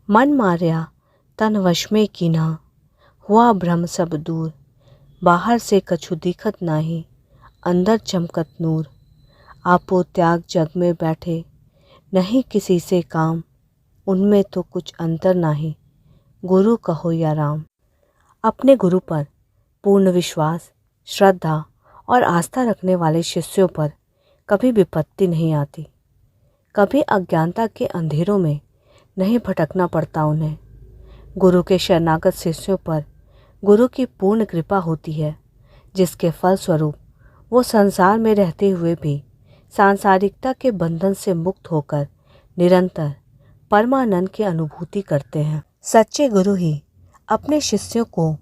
मन मारया तन वश में कीन्हा, हुआ भ्रम सब दूर। बाहर से कछु दिखत नाही, अंदर चमकत नूर। आपो त्याग जग में बैठे, नहीं किसी से काम। उनमें तो कुछ अंतर नाही, गुरु कहो या राम। अपने गुरु पर पूर्ण विश्वास, श्रद्धा और आस्था रखने वाले शिष्यों पर कभी विपत्ति नहीं आती। कभी अज्ञानता के अंधेरों में नहीं भटकना पड़ता उन्हें। गुरु के शरणागत शिष्यों पर गुरु की पूर्ण कृपा होती है, जिसके फलस्वरूप वो संसार में रहते हुए भी सांसारिकता के बंधन से मुक्त होकर निरंतर परमानंद की अनुभूति करते हैं। सच्चे गुरु ही अपने शिष्यों को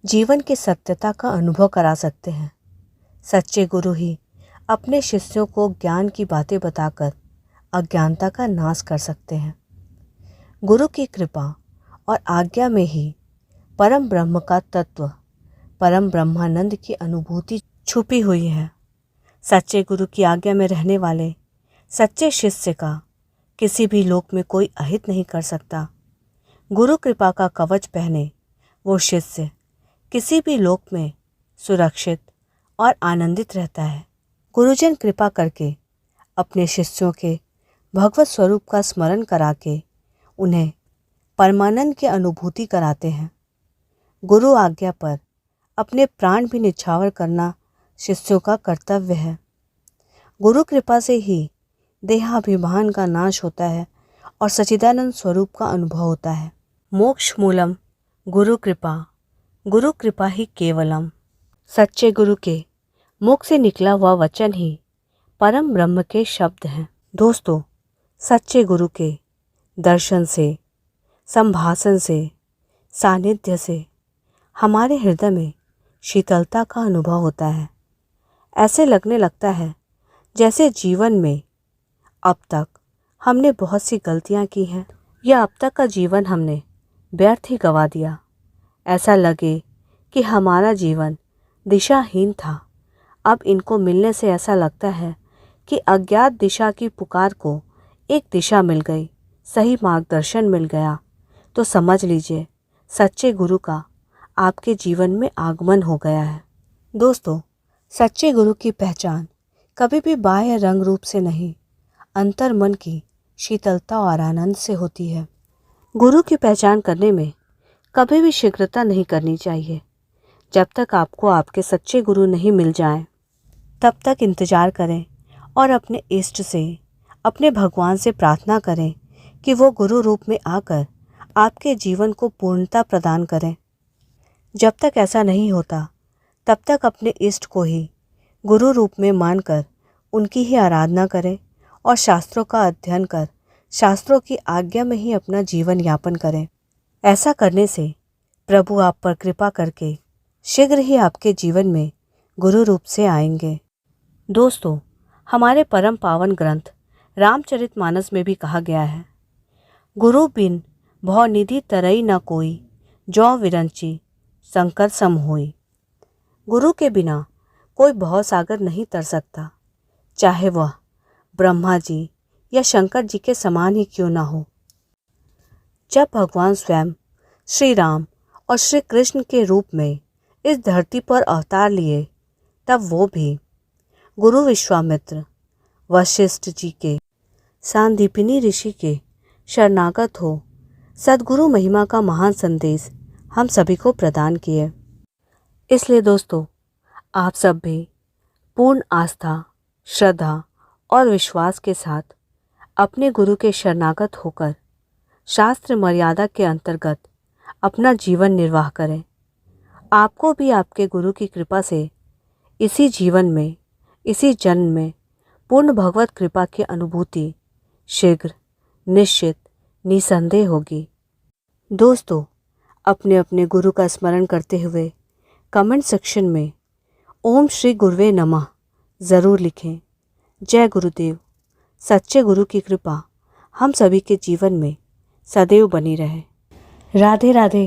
जीवन की सत्यता का अनुभव करा सकते हैं। सच्चे गुरु ही अपने शिष्यों को ज्ञान की बातें बताकर अज्ञानता का नाश कर सकते हैं। गुरु की कृपा और आज्ञा में ही परम ब्रह्म का तत्व, परम ब्रह्मानंद की अनुभूति छुपी हुई है। सच्चे गुरु की आज्ञा में रहने वाले सच्चे शिष्य का किसी भी लोक में कोई अहित नहीं कर सकता। गुरु कृपा का कवच पहने वो शिष्य किसी भी लोक में सुरक्षित और आनंदित रहता है। गुरुजन कृपा करके अपने शिष्यों के भगवत स्वरूप का स्मरण करा के उन्हें परमानंद की अनुभूति कराते हैं। गुरु आज्ञा पर अपने प्राण भी निछावर करना शिष्यों का कर्तव्य है। गुरु कृपा से ही देहाभिमान का नाश होता है और सच्चिदानंद स्वरूप का अनुभव होता है। मोक्ष मूलम गुरु कृपा ही केवलम। सच्चे गुरु के मुख से निकला हुआ वचन ही परम ब्रह्म के शब्द हैं। दोस्तों, सच्चे गुरु के दर्शन से, संभाषण से, सानिध्य से हमारे हृदय में शीतलता का अनुभव होता है। ऐसे लगने लगता है जैसे जीवन में अब तक हमने बहुत सी गलतियां की हैं या अब तक का जीवन हमने व्यर्थ ही गवा दिया। ऐसा लगे कि हमारा जीवन दिशाहीन था। अब इनको मिलने से ऐसा लगता है कि अज्ञात दिशा की पुकार को एक दिशा मिल गई, सही मार्गदर्शन मिल गया। तो समझ लीजिए सच्चे गुरु का आपके जीवन में आगमन हो गया है। दोस्तों, सच्चे गुरु की पहचान कभी भी बाह्य रंग रूप से नहीं, अंतर मन की शीतलता और आनंद से होती है। गुरु की पहचान करने में कभी भी शीघ्रता नहीं करनी चाहिए। जब तक आपको आपके सच्चे गुरु नहीं मिल जाएं, तब तक इंतजार करें और अपने इष्ट से, अपने भगवान से प्रार्थना करें कि वो गुरु रूप में आकर आपके जीवन को पूर्णता प्रदान करें। जब तक ऐसा नहीं होता, तब तक अपने इष्ट को ही गुरु रूप में मानकर उनकी ही आराधना करें और शास्त्रों का अध्ययन कर शास्त्रों की आज्ञा में ही अपना जीवन यापन करें। ऐसा करने से प्रभु आप पर कृपा करके शीघ्र ही आपके जीवन में गुरु रूप से आएंगे। दोस्तों, हमारे परम पावन ग्रंथ रामचरितमानस में भी कहा गया है, गुरु बिन भव निधि तरई न कोई, जौ विरंची शंकर सम होई। गुरु के बिना कोई भव सागर नहीं तर सकता, चाहे वह ब्रह्मा जी या शंकर जी के समान ही क्यों ना हो। जब भगवान स्वयं श्री राम और श्री कृष्ण के रूप में इस धरती पर अवतार लिए, तब वो भी गुरु विश्वामित्र, वशिष्ठ जी के, सांदीपनी ऋषि के शरणागत हो सद्गुरु महिमा का महान संदेश हम सभी को प्रदान किए। इसलिए दोस्तों, आप सब भी पूर्ण आस्था, श्रद्धा और विश्वास के साथ अपने गुरु के शरणागत होकर शास्त्र मर्यादा के अंतर्गत अपना जीवन निर्वाह करें। आपको भी आपके गुरु की कृपा से इसी जीवन में, इसी जन्म में पूर्ण भगवत कृपा की अनुभूति शीघ्र, निश्चित, निसंदेह होगी। दोस्तों, अपने अपने गुरु का स्मरण करते हुए कमेंट सेक्शन में ओम श्री गुरुवे नमः ज़रूर लिखें। जय गुरुदेव। सच्चे गुरु की कृपा हम सभी के जीवन में सदैव बनी रहे। राधे राधे।